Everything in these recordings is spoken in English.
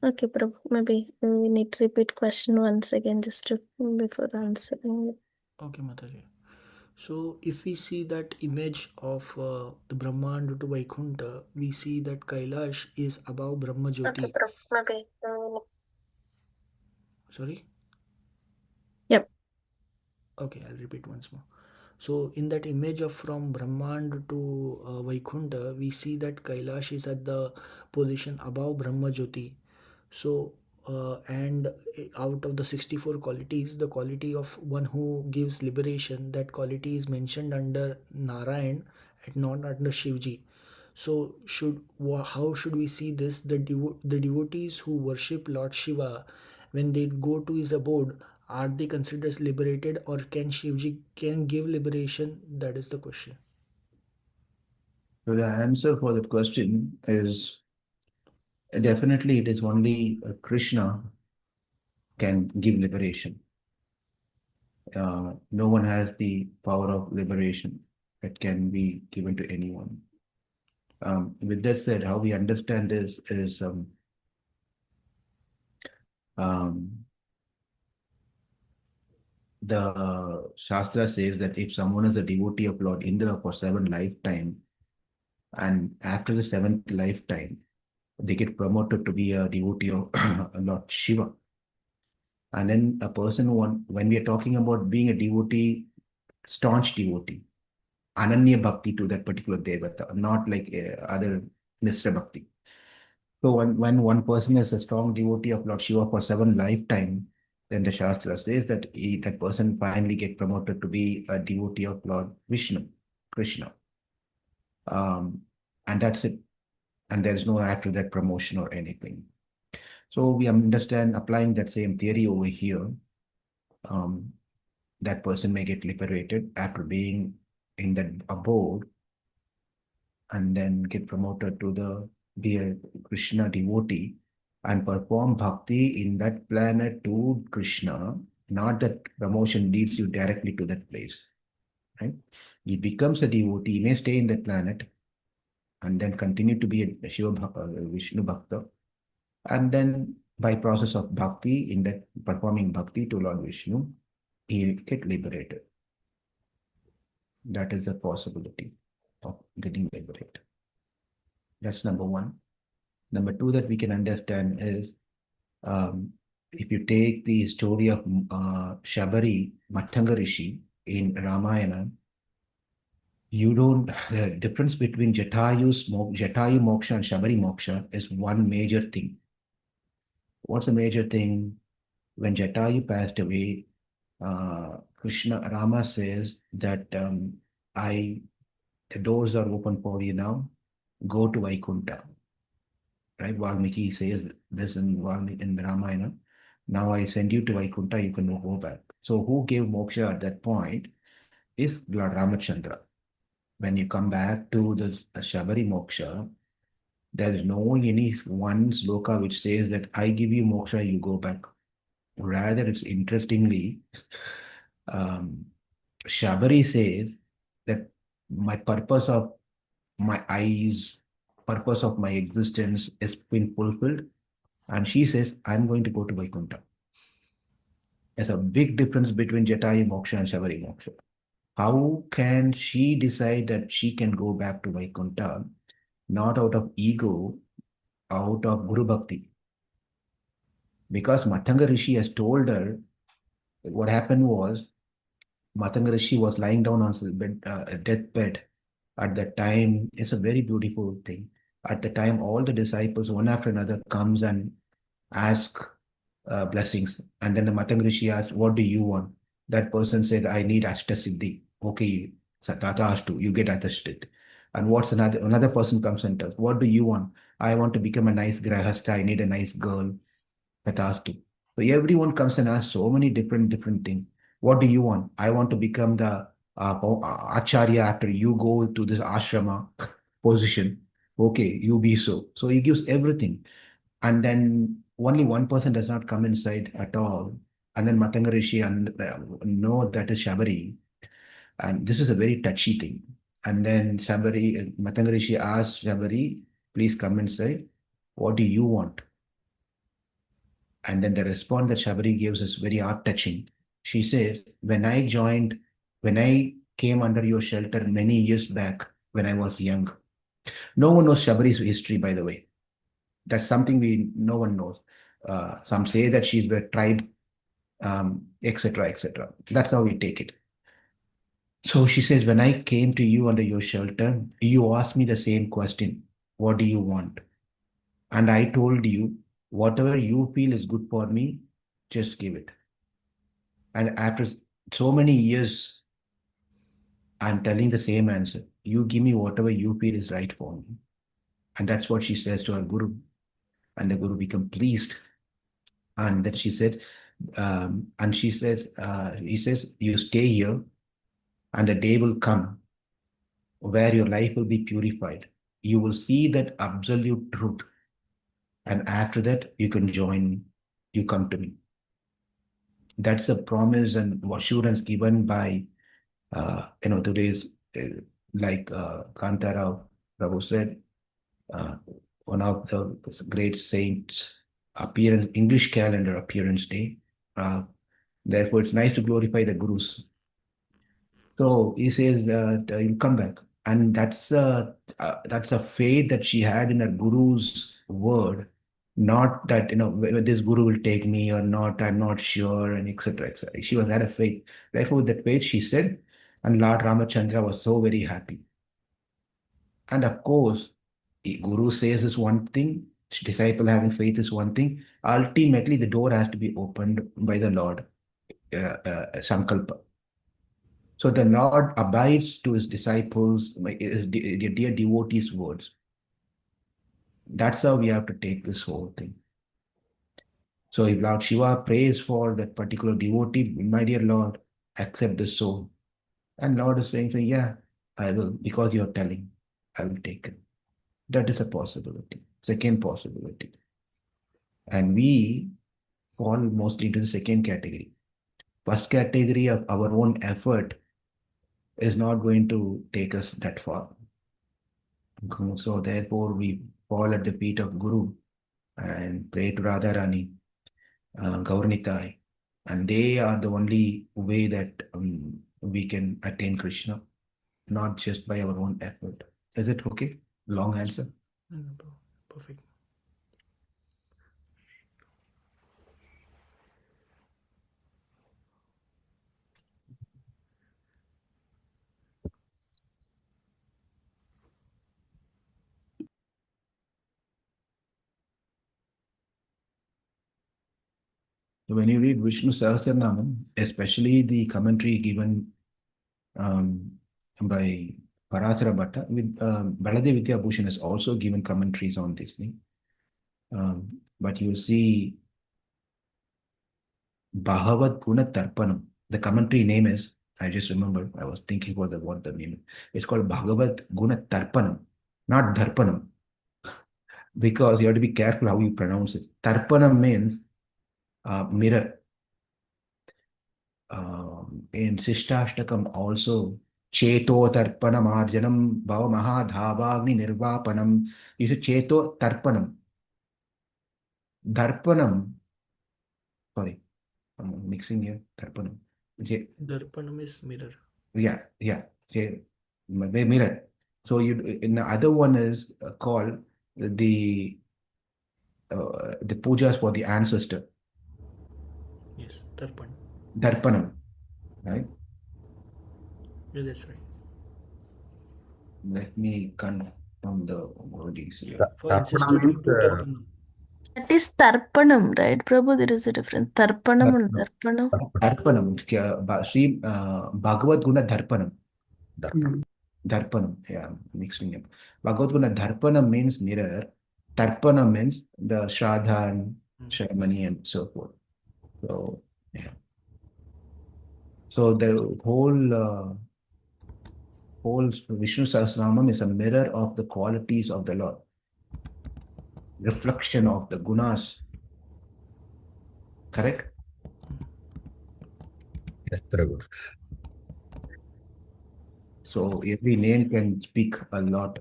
Okay, Prabhu. Maybe we need to repeat question once again just to before answering it. Okay, Mataji. So, if we see that image of the Brahmanda to Vaikuntha, we see that Kailash is above Brahma Okay, Jyoti. Prabhu. Maybe. Sorry? Yep. Okay, I'll repeat once more. So, in that image of from Brahmand to Vaikuntha, we see that Kailash is at the position above Brahma Jyoti. So, and out of the 64 qualities, the quality of one who gives liberation, that quality is mentioned under Narayan and not under Shivji. So, how should we see this? The devotees who worship Lord Shiva, when they go to his abode, are they considered as liberated, or can Shivji can give liberation? That is the question. So the answer for that question is definitely it is only Krishna can give liberation. No one has the power of liberation that can be given to anyone. With that said, how we understand this is um, the Shastra says that if someone is a devotee of Lord Indra for 7 lifetimes, and after the 7th lifetime, they get promoted to be a devotee of Lord Shiva. And then a person, when we are talking about being a devotee, staunch devotee, Ananya Bhakti to that particular Devata, not like other Mr. Bhakti. So when one person is a strong devotee of Lord Shiva for 7 lifetime, then the Shastra says that that person finally get promoted to be a devotee of Lord Vishnu, Krishna. Um, and that's it. And there is no after that promotion or anything. So we understand applying that same theory over here. Um, that person may get liberated after being in that abode and then get promoted to be a Krishna devotee and perform bhakti in that planet to Krishna. Not that promotion leads you directly to that place, right? He becomes a devotee, he may stay in that planet and then continue to be a Vishnu Bhakta. And then by process of bhakti, in that performing bhakti to Lord Vishnu, he'll get liberated. That is a possibility of getting liberated. That's number one. Number two that we can understand is um, if you take the story of Shabari, Mattanga Rishi in Ramayana, you don't, the difference between Jatayu Moksha and Shabari Moksha is one major thing. What's the major thing? When Jatayu passed away, Rama says that the doors are open for you now, go to Vaikuntha. Right? Valmiki says this in the Ramayana. Now I send you to Vaikuntha, you can go back. So who gave moksha at that point is Lord Ramachandra. When you come back to the Shabari moksha, there is no any one sloka which says that I give you moksha, you go back. Rather, it's interestingly, um, Shabari says that my purpose of my eyes, purpose of my existence has been fulfilled. And she says, I'm going to go to Vaikuntha. There's a big difference between Jatayu Moksha and Shabari Moksha. How can she decide that she can go back to Vaikuntha, not out of ego, out of Guru Bhakti? Because Matanga Rishi has told her that what happened was Matanga Rishi was lying down on his deathbed. At that time, it's a very beautiful thing. At the time, all the disciples, one after another, comes and ask blessings. And then the Matang Rishi asks, what do you want? That person said, I need Ashtasiddhi. Okay, Tata Ashtu, you get Ashtasiddhi. And what's another person comes and tells, what do you want? I want to become a nice grahastha. I need a nice girl. Tata. So everyone comes and asks so many different things. What do you want? I want to become the acharya after you go to this ashrama position. Okay, you be so. So he gives everything. And then only one person does not come inside at all. And then Matanga Rishi and know that is Shabari. And this is a very touchy thing. And then Matanga Rishi asks Shabari, please come inside. What do you want? And then the response that Shabari gives is very heart-touching. She says, when I came under your shelter many years back when I was young. No one knows Shabari's history, by the way. That's something no one knows. Some say that she's a tribe, etc., etc. That's how we take it. So she says, when I came to you under your shelter, you asked me the same question. What do you want? And I told you, whatever you feel is good for me, just give it. And after so many years, I'm telling the same answer. You give me whatever you feel is right for me. And that's what she says to her guru. And the guru becomes pleased. And then she said, he says, you stay here and the day will come where your life will be purified. You will see that absolute truth. And after that, you can join me. You come to me. That's a promise and assurance given by, today's, like Kantara Prabhu said, one of the great saints' appearance, English calendar appearance day. Therefore, it's nice to glorify the gurus. So he says that you'll come back, and that's a faith that she had in her guru's word. Not that whether this guru will take me or not, I'm not sure, and etc. etc. She had a faith. Therefore, that faith she said, and Lord Ramachandra was so very happy. And of course, guru says is one thing, disciple having faith is one thing. Ultimately, the door has to be opened by the Lord, Sankalpa. So the Lord abides to his disciples, his dear devotees' words. That's how we have to take this whole thing. So if Lord Shiva prays for that particular devotee, my dear Lord, accept this soul. And Lord is saying, yeah, I will, because you're telling, I will take it. That is a possibility. Second possibility. And we fall mostly into the second category. First category of our own effort is not going to take us that far. So therefore we fall at the feet of Guru and pray to Radharani, Gaurnitai, and they are the only way that we can attain Krishna, not just by our own effort. Is it okay? Long answer? Perfect. So when you read Vishnu Sahasranamam, especially the commentary given by Parasara Bhatta, with Baladev Vidya Bhushan has also given commentaries on this thing. But you see Bhagavad Guna Tarpanam. The commentary name is, I just remembered, I was thinking what the name is. It's called Bhagavad Guna Tarpanam, not Dharpanam. Because you have to be careful how you pronounce it. Tarpanam means mirror. In Sishtashtakam also, Cheto Tarpanam Arjanam Bhava Mahadhavagni Nirvapanam. You say Cheto Tarpanam. Dharpanam, sorry, I'm mixing here. Dharpanam. Darpanam is mirror. Yeah. Mirror. So in the other one is called the pujas for the ancestor. Yes, Darpan. Darpanam, right? Yeah, that's right. Let me confirm the wordings here. For ancestor to Darpanam. That is Tarpanam, right, Prabhu? There is a difference. Tarpanam and Darpanam. Darpanam. Sri Bhagavad Guna Dharpanam. Dharpanam. Yeah, I'm mixing up. Bhagavad Guna Dharpanam means mirror. Tarpanam means the Shraddha, ceremony, and so forth. So, yeah. So the whole Vishnu Sahasranamam is a mirror of the qualities of the Lord, reflection of the gunas. Correct? Yes, Prabhu. So every name can speak a lot.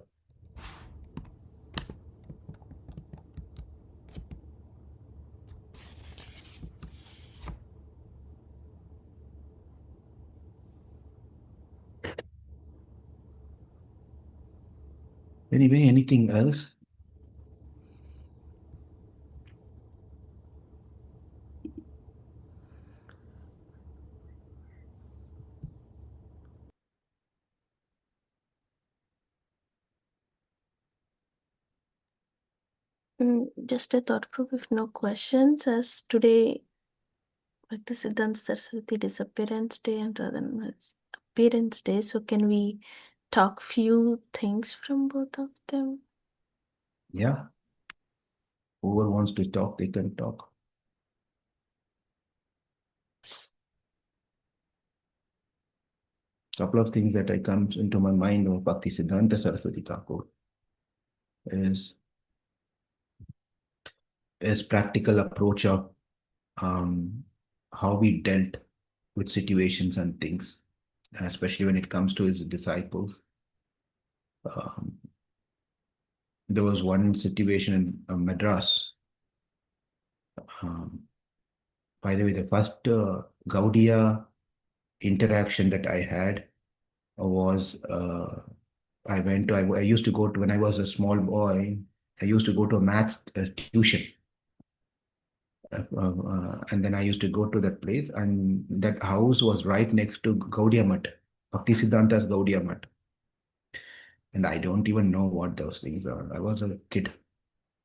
Anyway, anything else? Just a thought, Prabhu, if no questions, as today Bhakti Siddhanta Saraswati disappearance day and Radhana's appearance day, so can we talk few things from both of them? Yeah. Whoever wants to talk, they can talk. Couple of things that I comes into my mind of Bhakti Siddhanta Saraswati Thakur is practical approach of how we dealt with situations and things, especially when it comes to his disciples. Um, there was one situation in Madras. Um, by the way, the first Gaudiya interaction that I had was I used to go to, when I was a small boy, I used to go to a math tuition. And then I used to go to that place, and that house was right next to Gaudiya Math, Bhakti Siddhanta's Gaudiya Math. And I don't even know what those things are. I was a kid.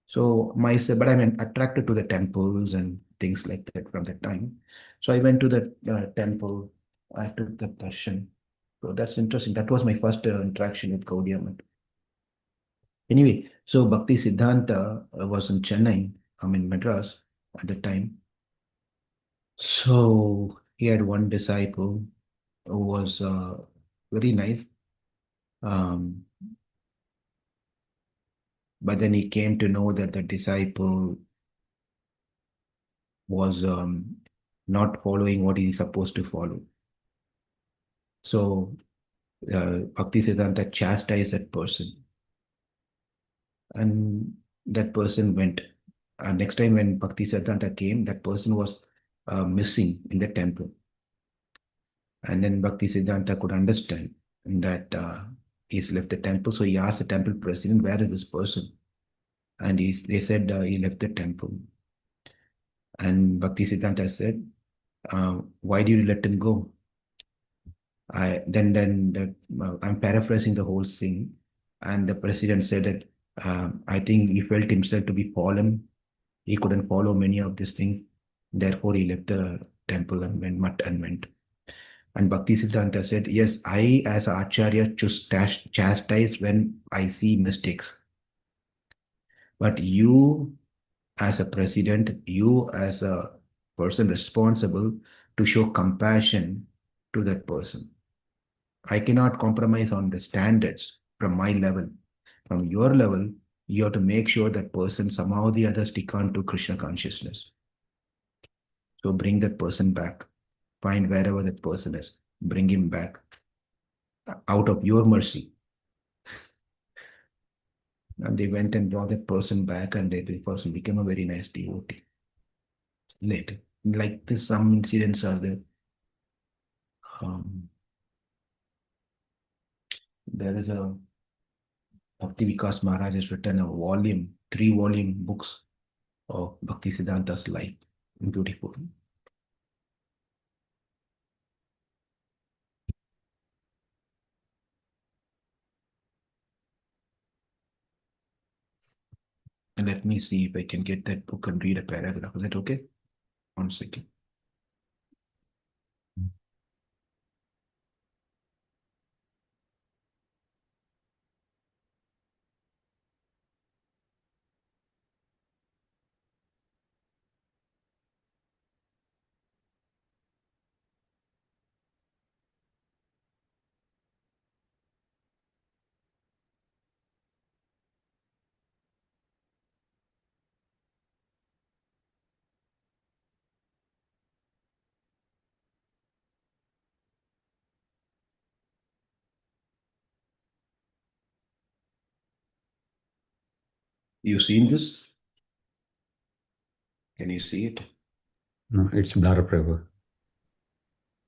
So but I'm attracted to the temples and things like that from that time. So I went to the temple. I took the darshan. So that's interesting. That was my first interaction with Gaudiya Math. Anyway, so Bhakti Siddhanta was in Chennai, Madras at the time. So he had one disciple who was very nice. Um, but then he came to know that the disciple was not following what he's supposed to follow. So Bhakti Siddhanta chastised that person, and that person went. Next time when Bhakti Siddhanta came, that person was missing in the temple. And then Bhakti Siddhanta could understand that he's left the temple. So he asked the temple president, "Where is this person?" And they said he left the temple. And Bhakti Siddhanta said, "Why did you let him go?" I'm paraphrasing the whole thing. And the president said that I think he felt himself to be fallen. He couldn't follow many of these things. Therefore, he left the temple and went. And Bhakti Siddhanta said, "Yes, I as a Acharya chastise when I see mistakes. But you as a president, you as a person responsible to show compassion to that person. I cannot compromise on the standards from my level. From your level, you have to make sure that person somehow or the other stick on to Krishna consciousness. So bring that person back. Find wherever that person is. Bring him back out of your mercy." And they went and brought that person back, and the person became a very nice devotee later. Like this, some incidents are there. There is a Bhakti Vikas Maharaj has written a volume, 3-volume books of Bhakti Siddhanta's life. Beautiful. And let me see if I can get that book and read a paragraph. Is that okay? 1 second. You seen this? Can you see it? No, it's blur, Prabhu.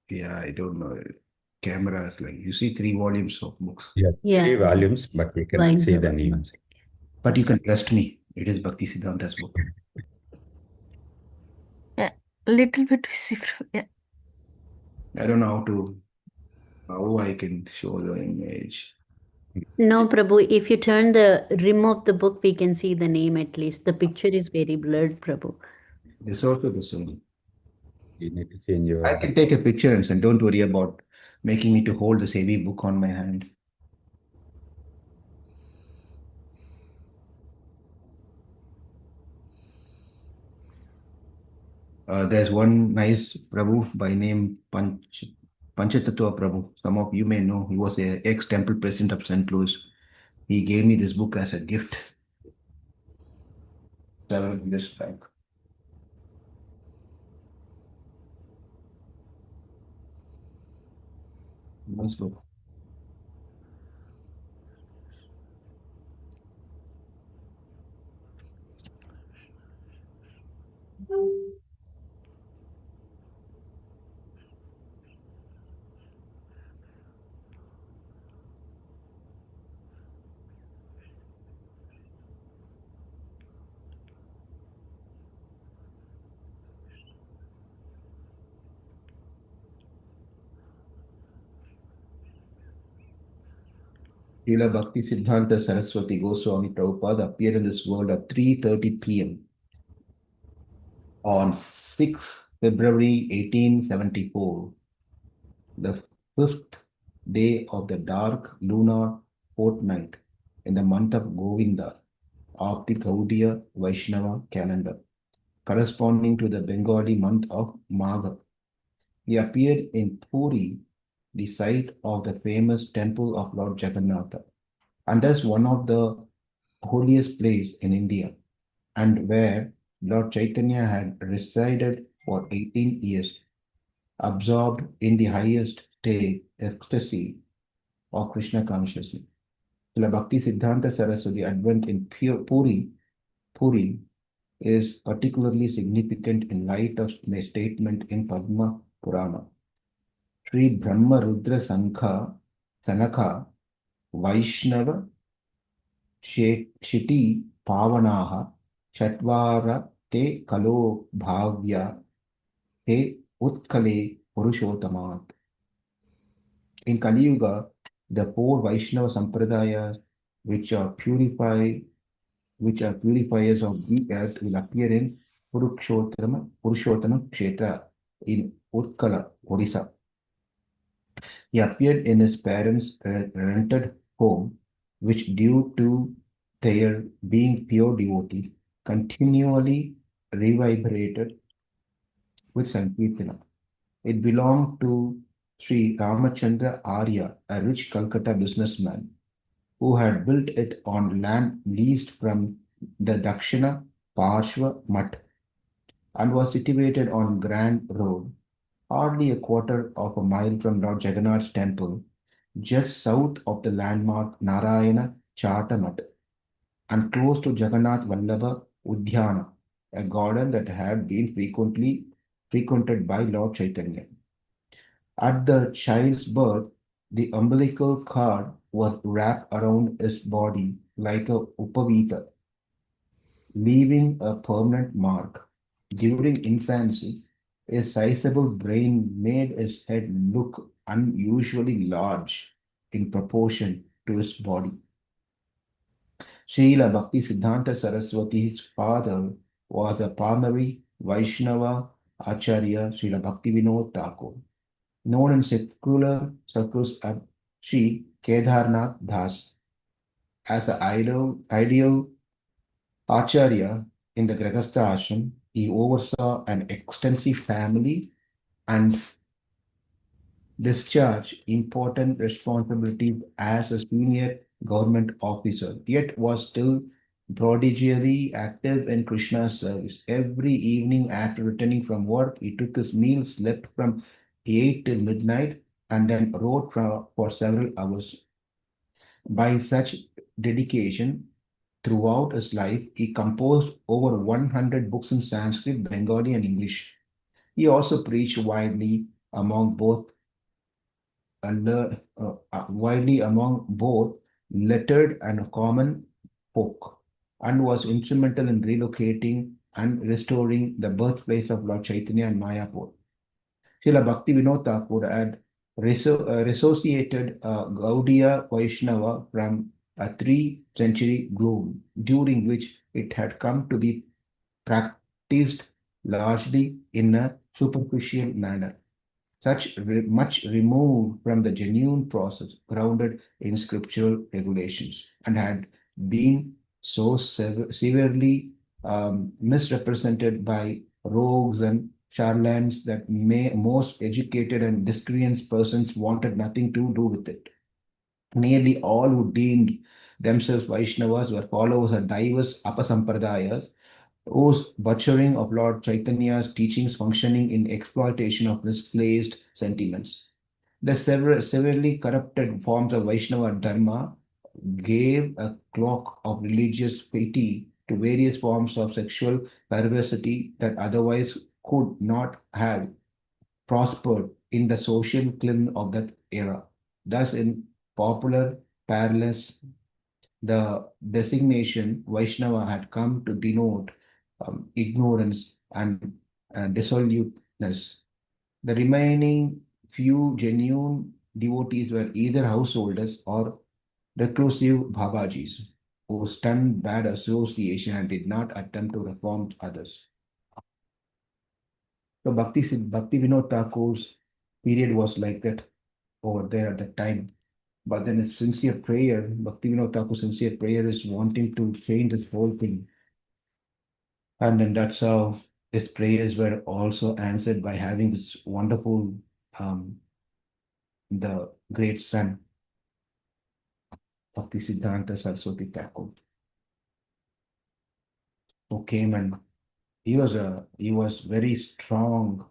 Yeah, I don't know. cameras. Like you see 3 volumes of books. Yeah, Yeah. 3 volumes, but we can Fine, see the Prabhu. names. But you can trust me, it is Bhakti Siddhanta's book. Yeah, little bit busy. Yeah. I don't know how I can show the image. No, Prabhu, if you remove the book, we can see the name at least. The picture is very blurred, Prabhu. This also the same. You need to change your. I can take a picture and send. Don't worry about making me to hold this heavy book on my hand. There's one nice Prabhu by name Panchatattva Prabhu. Some of you may know. He was a ex-temple president of St. Louis. He gave me this book as a gift several years back. Nice book. Srila Bhakti Siddhanta Saraswati Goswami Prabhupada appeared in this world at 3:30 p.m. on 6 February 1874, the fifth day of the dark lunar fortnight in the month of Govinda of the Gaudiya Vaishnava calendar, corresponding to the Bengali month of Magha. He appeared in Puri, the site of the famous temple of Lord Jagannatha, and thus one of the holiest place in India, and where Lord Chaitanya had resided for 18 years, absorbed in the highest state ecstasy of Krishna consciousness. Srila Bhakti Siddhanta Saraswati advent in Puri is particularly significant in light of the statement in Padma Purana. Sri Brahma Rudra Sanakha Vaishnava Shiti Pavanaha Chatvara Te Kalo Bhavya Te Utkale Purushottamat. In Kali Yuga, the 4 Vaishnava Sampradayas, which are purifiers of the earth, will appear in Purushottama Kshetra in Utkala, Odisha. He appeared in his parents' rented home, which, due to their being pure devotees, continually reverberated with Sankirtana. It belonged to Sri Ramachandra Arya, a rich Calcutta businessman, who had built it on land leased from the Dakshina Parshva Mutt and was situated on Grand Road, hardly a quarter of a mile from Lord Jagannath's temple, just south of the landmark Narayana Chatamat and close to Jagannath Vallabha Udhyana, a garden that had been frequently frequented by Lord Chaitanya. At the child's birth, the umbilical cord was wrapped around his body like a upavita, leaving a permanent mark. During infancy, a sizable brain made his head look unusually large in proportion to his body. Srila Bhakti Siddhanta Saraswati's father was a primary Vaishnava Acharya Srila Bhakti Vinod Thakur, known in secular circles as Sri Kedarnath Das. As the ideal Acharya in the Grahastha ashram, he oversaw an extensive family and discharged important responsibilities as a senior government officer, yet was still prodigiously active in Krishna's service. Every evening after returning from work, he took his meals, slept from 8 till midnight, and then wrote for several hours. By such dedication, throughout his life, he composed over 100 books in Sanskrit, Bengali, and English. He also preached widely among both widely among both lettered and common folk, and was instrumental in relocating and restoring the birthplace of Lord Chaitanya and Mayapur. Srila Bhakti Vinod Thakur had resuscitated Gaudiya Vaishnava from a 3th century gloom, during which it had come to be practiced largely in a superficial manner, much removed from the genuine process grounded in scriptural regulations, and had been so severely misrepresented by rogues and charlatans that most educated and discreet persons wanted nothing to do with it. Nearly all who deemed themselves Vaishnavas were followers of diverse Apasampradayas, whose butchering of Lord Chaitanya's teachings functioning in exploitation of misplaced sentiments. The severely corrupted forms of Vaishnava Dharma gave a cloak of religious piety to various forms of sexual perversity that otherwise could not have prospered in the social climate of that era. Thus, in popular parlance, the designation Vaishnava had come to denote ignorance and dissoluteness. The remaining few genuine devotees were either householders or reclusive Babajis who shunned bad association and did not attempt to reform others. So Bhakti Vinod Thakur's period was like that over there at that time. But then his sincere prayer, Bhaktivinoda Thakur's sincere prayer is wanting to change this whole thing. And then that's how his prayers were also answered by having this wonderful, the great son, Bhakti Siddhanta Saraswati Thakur, who came and he was very strong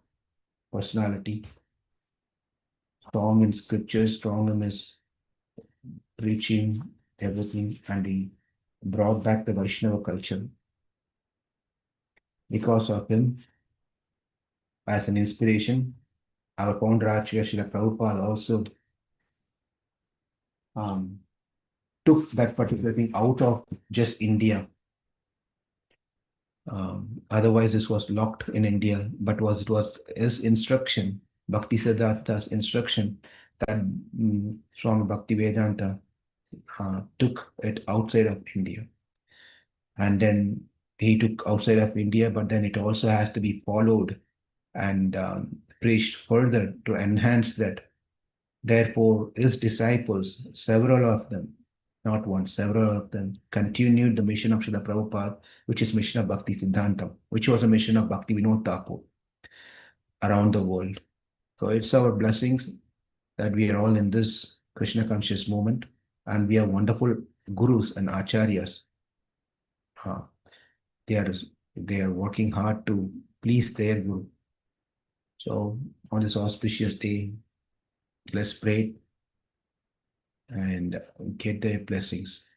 personality, strong in scriptures, strong in his preaching, everything, and he brought back the Vaishnava culture. Because of him, as an inspiration, our founder Acharya Srila Prabhupada also um, took that particular thing out of just India. Otherwise, this was locked in India, but it was his instruction, Bhakti Siddhartha's instruction, that Swami Bhakti Vedanta took it outside of India. And then he took outside of India, but then it also has to be followed and preached further to enhance that. Therefore, his disciples, several of them, not one, several of them, continued the mission of Srila Prabhupada, which is mission of Bhakti Siddhanta, which was a mission of Bhakti Vinod Thakur around the world. So it's our blessings that we are all in this Krishna conscious movement, and we have wonderful gurus and acharyas. Uh, they are they are working hard to please their guru. So on this auspicious day, let's pray and get their blessings.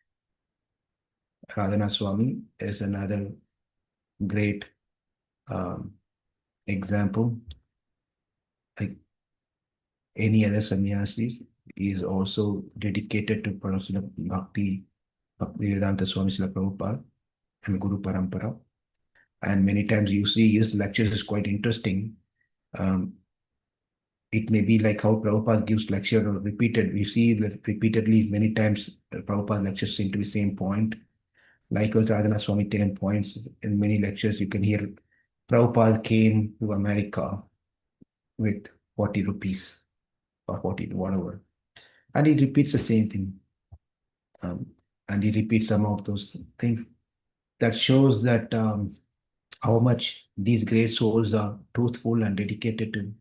Radhana Swami is another great example. Like any other sannyasis, he is also dedicated to Parasula Bhakti Vedanta Swami Srila Prabhupada and Guru Parampara. And many times you see his lectures is quite interesting. It may be like how Prabhupada gives lecture or repeated. We see that repeatedly many times Prabhupada lectures seem to be same point. Likewise, Radhana Swami 10 points in many lectures. You can hear Prabhupada came to America with 40 rupees or 40 whatever. And he repeats the same thing. And he repeats some of those things that shows that how much these great souls are truthful and dedicated to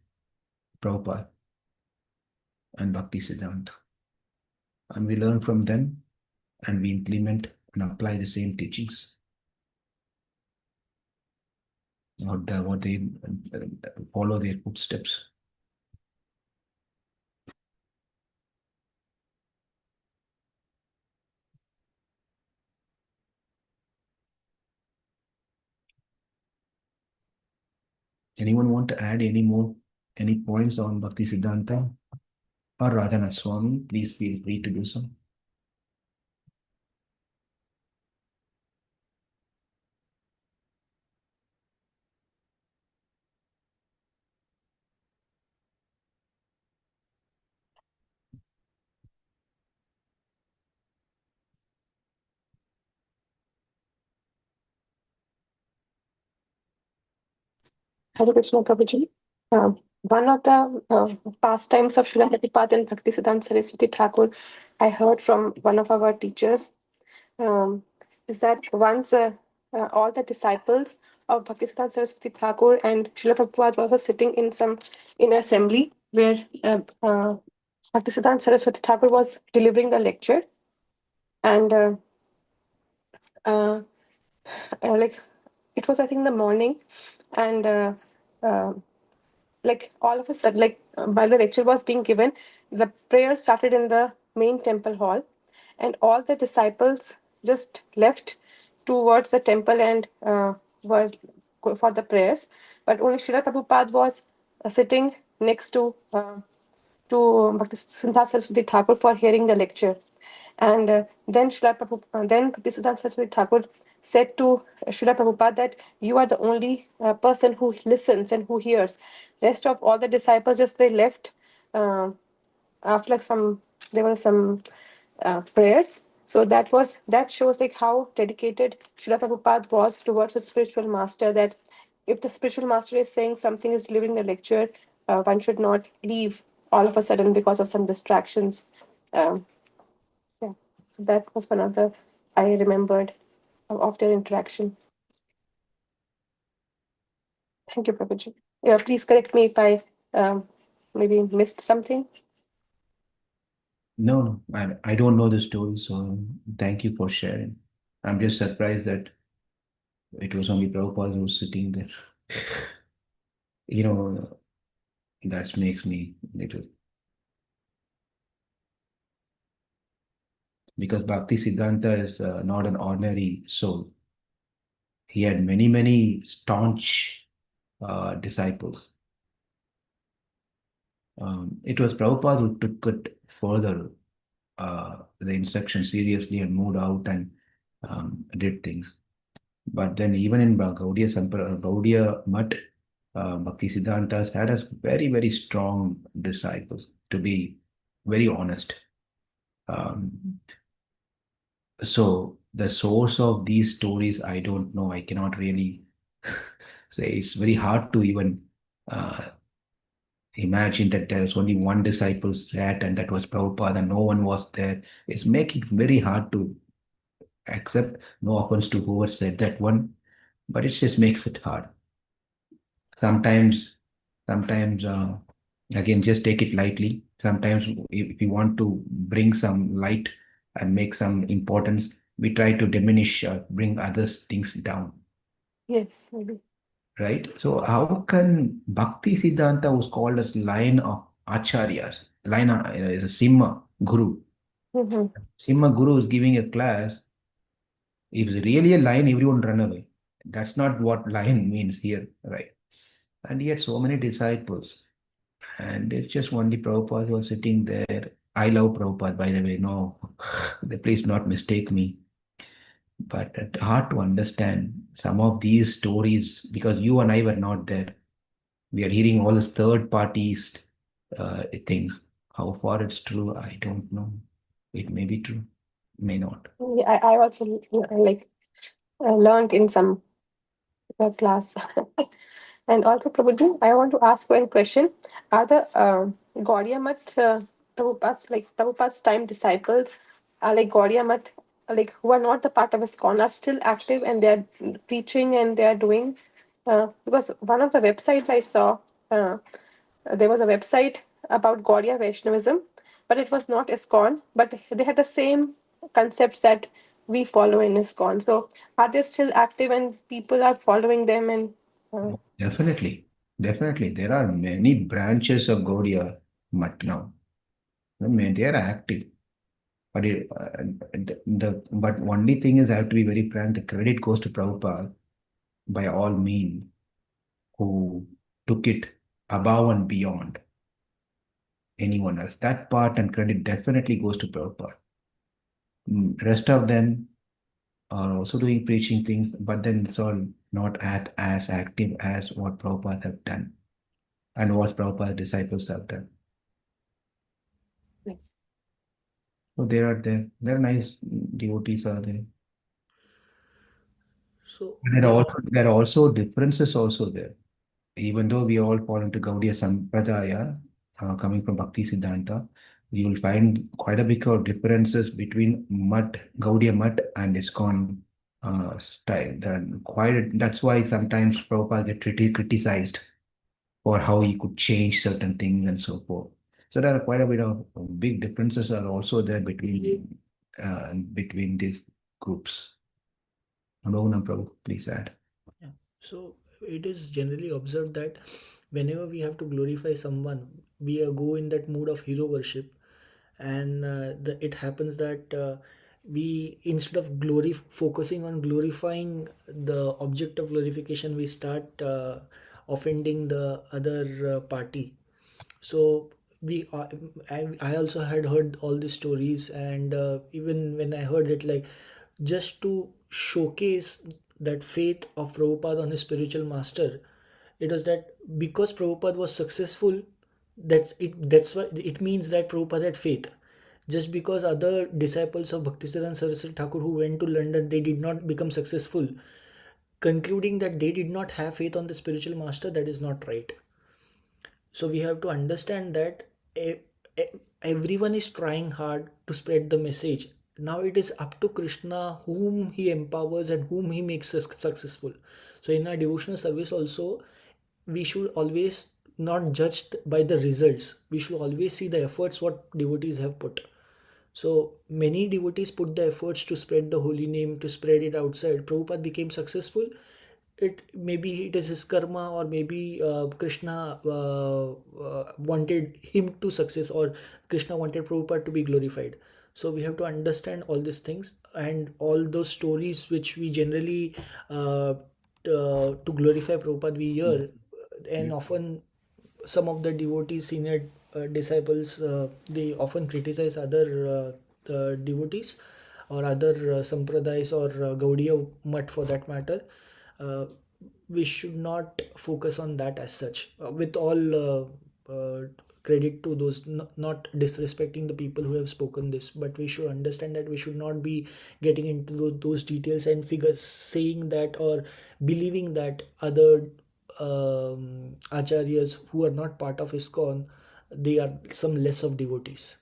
Prabhupada and Bhakti Siddhanta. And we learn from them and we implement and apply the same teachings. Or what they follow their footsteps. Anyone want to add any points on Bhakti Siddhanta? or Radhana Swami, please feel free to do so. Hare Krishna, Prabhuji. One of the pastimes of Srila Prabhupada and Bhaktisiddhanta Saraswati Thakur, I heard from one of our teachers, um, is that once all the disciples of Bhaktisiddhanta Saraswati Thakur and Srila Prabhupada were sitting in assembly where Bhaktisiddhanta Saraswati Thakur was delivering the lecture, and uh, like it was, I think, the morning, and uh, like all of a sudden, like while the lecture was being given, the prayer started in the main temple hall, and all the disciples just left towards the temple and were for the prayers, but only Srila Prabhupada was sitting next to Bhakti Siddhanta Saraswati Thakur for hearing the lecture. And then Bhakti Siddhanta Saraswati Thakur said to Srila Prabhupada that you are the only person who listens and who hears. Rest of all the disciples just they left uh, after like there were some prayers. So that shows like how dedicated Srila Prabhupada was towards the spiritual master. That if the spiritual master is saying something, is delivering the lecture, one should not leave all of a sudden because of some distractions. Um, yeah. So that was one of the I remembered of their interaction. Thank you, Prabhuji. Yeah, please correct me if I maybe missed something. No, I don't know the story, so thank you for sharing. I'm just surprised that it was only Prabhupada who was sitting there. You know, that makes me little. Because Bhakti Siddhanta is not an ordinary soul. He had many, many staunch disciples. It was Prabhupada who took it further, the instruction seriously, and moved out and did things. But then even in Gaudiya Mutt, Bhakti Siddhanta had a very, very strong disciples, to be very honest. So the source of these stories, I don't know. I cannot really say. It's very hard to even uh, imagine that there was only one disciple sat and that was Prabhupada and no one was there. It's making it very hard to accept. No offense to whoever said that one, but it just makes it hard. Sometimes, again, just take it lightly. Sometimes, if you want to bring some light and make some importance, we try to diminish or bring other things down, Yes, maybe. right? So, how can Bhakti Siddhanta was called as line of acharyas? Line is a Simha Guru. Mm-hmm. Simha Guru is giving a class. If it's really a line, everyone run away. That's not what line means here, right? And he had so many disciples. And it's just only Prabhupada was sitting there. I love Prabhupada, by the way. No, please not mistake me. But it's hard to understand some of these stories because you and I were not there. We are hearing all these third parties things. How far it's true, I don't know. It may be true, may not. Yeah, I also like learned in some class. And also, Prabhuji, I want to ask one question. Are the Gaudiya Math Prabhupada's time disciples, like Gaudiya Math, like who are not the part of ISKCON, are still active and they are preaching and they are doing? Because one of the websites I saw, uh, there was a website about Gaudiya Vaishnavism, but it was not ISKCON, but they had the same concepts that we follow in ISKCON. So are they still active and people are following them? And Definitely, definitely. There are many branches of Gaudiya Mutt now. I mean, they are active. But but only thing is, I have to be very frank. The credit goes to Prabhupada by all means, who took it above and beyond. anyone else. That part and credit definitely goes to Prabhupada. Rest of them are also doing preaching things, but then it's all not as active as what Prabhupada have done and what Prabhupada's disciples have done. Nice. So they are there. They're nice devotees are there. So There are also differences also there. Even though we all fall into Gaudiya Sampradaya, coming from Bhakti Siddhanta, you will find quite a bit of differences between Gaudiya Mutt and ISKCON style. That's why sometimes Prabhupada get criticized for how he could change certain things and so forth. So there are quite a bit of big differences are also there between these groups. Abhunam Prabhu, please add. yeah. So it is generally observed that whenever we have to glorify someone, we go in that mood of hero worship, and it happens that we, instead of focusing on glorifying the object of glorification, we start offending the other party. So I also had heard all these stories, and even when I heard it, like, just to showcase that faith of Prabhupada on his spiritual master, it was that because Prabhupada was successful, that's why it means that Prabhupada had faith. Just because other disciples of Bhaktisiddhanta Saraswati Thakur who went to London, they did not become successful, concluding that they did not have faith on the spiritual master, that is not right. So we have to understand that e- everyone is trying hard to spread the message. Now it is up to Krishna whom he empowers and whom he makes successful. So in our devotional service also, we should always not judge by the results. We should always see the efforts what devotees have put. So many devotees put the efforts to spread the holy name, to spread it outside. Prabhupada became successful. It maybe it is his karma, or maybe Krishna wanted him to success, or Krishna wanted Prabhupada to be glorified. So we have to understand all these things and all those stories which we generally to glorify Prabhupada we hear, and often some of the devotees, senior disciples, they often criticize other devotees or other sampradayas or Gaudiya Mutt for that matter. Uh, we should not focus on that as such. With all credit to those, not disrespecting the people who have spoken this, but we should understand that we should not be getting into those details and saying that or believing that other acharyas who are not part of ISKCON, they are some less of devotees.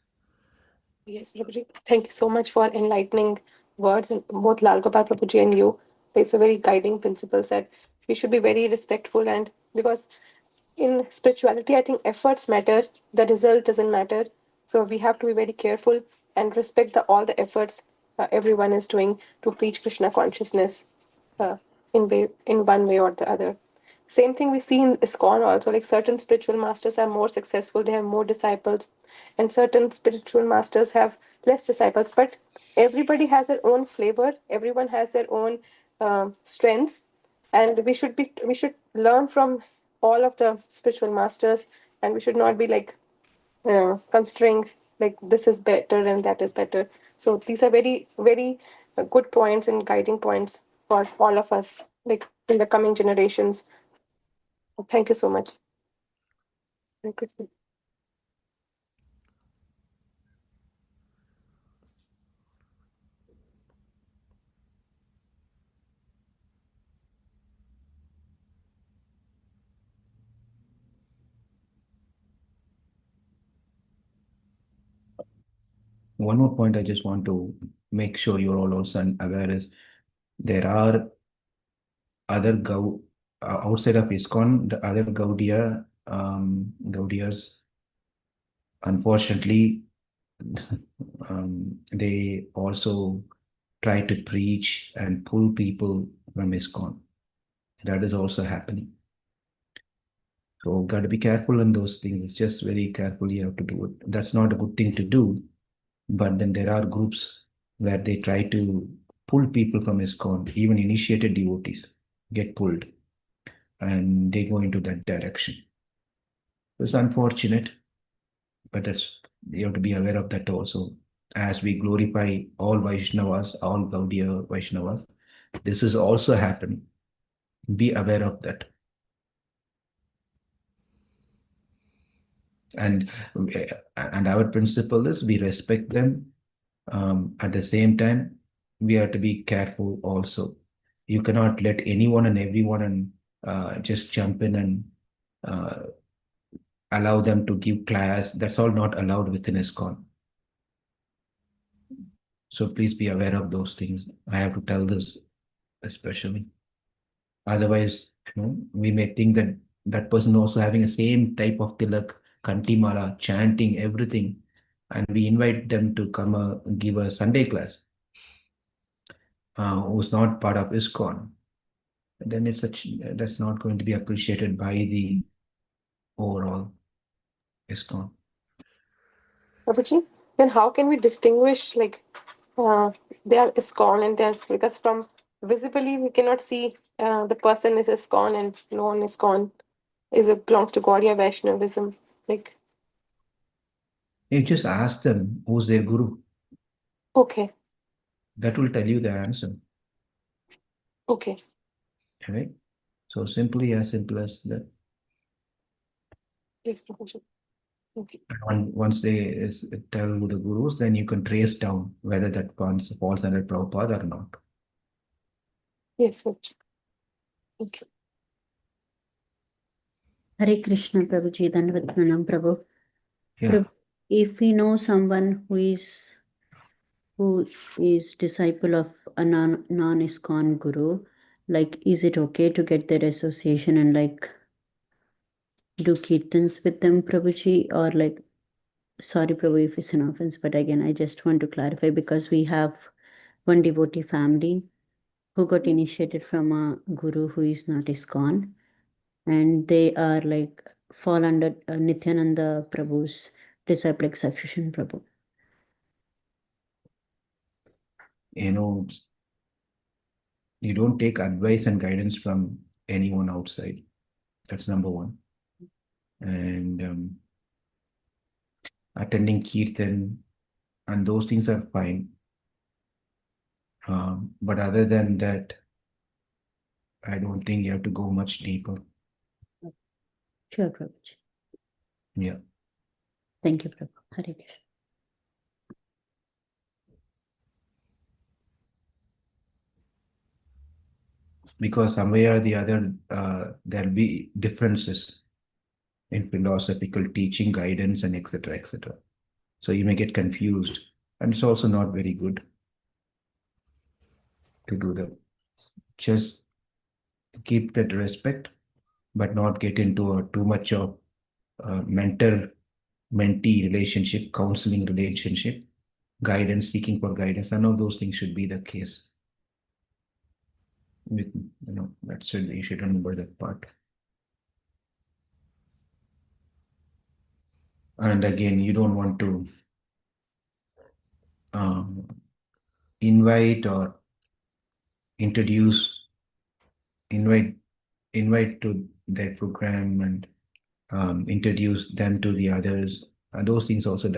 Yes, Prabhuji. Thank you so much for enlightening words, and both Lal Gopal Prabhuji and you. It's a very guiding principle that we should be very respectful, and because in spirituality, I think efforts matter, the result doesn't matter. So we have to be very careful and respect all the efforts everyone is doing to preach Krishna consciousness in one way or the other. Same thing we see in ISKCON also. Like certain spiritual masters are more successful, they have more disciples, and certain spiritual masters have less disciples. But everybody has their own flavor. Everyone has their own strengths, and we should learn from all of the spiritual masters, and we should not be like considering like this is better and that is better. So these are very good points and guiding points for all of us, like in the coming generations. Thank you so much. Thank you. One more point I just want to make sure you're all also aware is there are other outside of ISKCON, the other Gaudiyas, unfortunately, they also try to preach and pull people from ISKCON. That is also happening. So got to be careful on those things. It's just very carefully you have to do it. That's not a good thing to do. But then there are groups where they try to pull people from ISKCON, even initiated devotees get pulled and they go into that direction. It's unfortunate, But you have to be aware of that also. As we glorify all Vaishnavas, all Gaudiya Vaishnavas, this is also happening. Be aware of that. And our principle is we respect them. At the same time, we have to be careful also. You cannot let anyone and everyone and just jump in and uh, allow them to give class. That's all not allowed within ISKCON. So please be aware of those things. I have to tell this especially. Otherwise, we may think that that person also having the same type of tilak, kantimala, chanting, everything, and we invite them to come give a Sunday class, who's not part of ISKCON. Then that's not going to be appreciated by the overall ISKCON. Prabhuji, then how can we distinguish like they are ISKCON and they're, because from visibly we cannot see the person is ISKCON and non-ISKCON belongs to Gaudiya Vaishnavism. Like, You just ask them who's their guru. okay, That will tell you the answer. okay. Right? So simply as simple as that. Yes, Prabhuji. Okay. Once they tell who the gurus, then you can trace down whether that falls under Prabhupada or not. Yes, Prabhuji. Okay. Hare Krishna, Prabhuji, Dandavat Pranam, Prabhu. Yeah. Prabhu, if we know someone who is disciple of a non-ISKCON guru, like, is it okay to get their association and like do kirtans with them, Prabhuji? Or like, sorry, Prabhu, if it's an offense, but again, I just want to clarify because we have one devotee family who got initiated from a guru who is not ISKCON, and they are like fall under Nityananda Prabhu's disciplic succession, Prabhu. You don't take advice and guidance from anyone outside. That's number one. And attending kirtan and those things are fine. But other than that, I don't think you have to go much deeper. Sure, Prabhuji. Yeah. Thank you, Prabhu. Hare Krishna. Because some way or the other, there'll be differences in philosophical teaching, guidance, and etc. etc. So you may get confused, and it's also not very good to do that. Just keep that respect, but not get into too much of mentor-mentee relationship, counseling relationship, guidance, seeking for guidance. None of those things should be the case. You should remember that part. And again, you don't want to invite or invite to their program and introduce them to the others. Those things also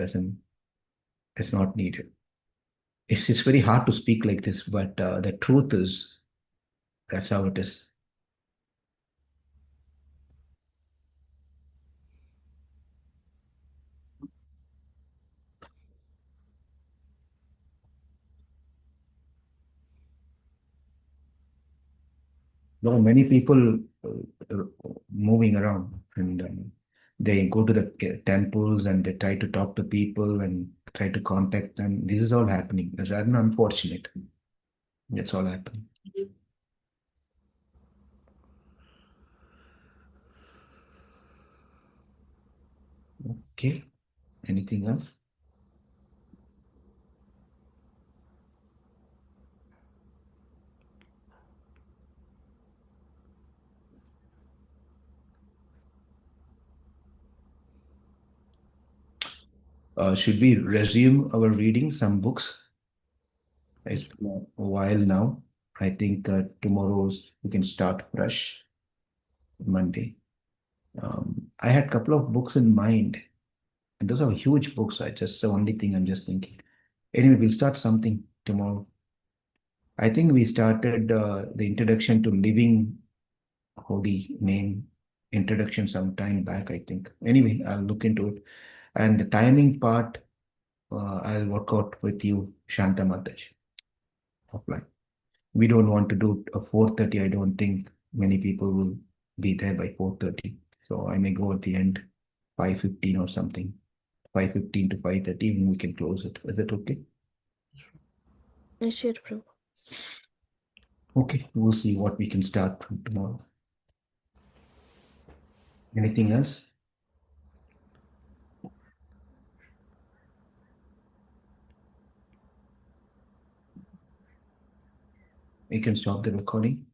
it's not needed. It's very hard to speak like this, but the truth is that's how it is. Many people moving around and they go to the temples and they try to talk to people and try to contact them. This is all happening. It's unfortunate. That's all happening. Okay. Anything else? Should we resume our reading some books? It's been a while now. I think we can start fresh Monday. I had a couple of books in mind. And those are huge books. Just the only thing I'm just thinking. Anyway, we'll start something tomorrow. I think we started the introduction to living holy name introduction some time back, I think. Anyway, I'll look into it. And the timing part, I'll work out with you, Shanta Mataj, offline. We don't want to do a 4:30. I don't think many people will be there by 4:30. So I may go at the end, 5:15 or something. 5:15 to 5:30, and we can close it. Is it okay? Sure, Prabhu. Okay, we'll see what we can start from tomorrow. Anything else? We can stop the recording.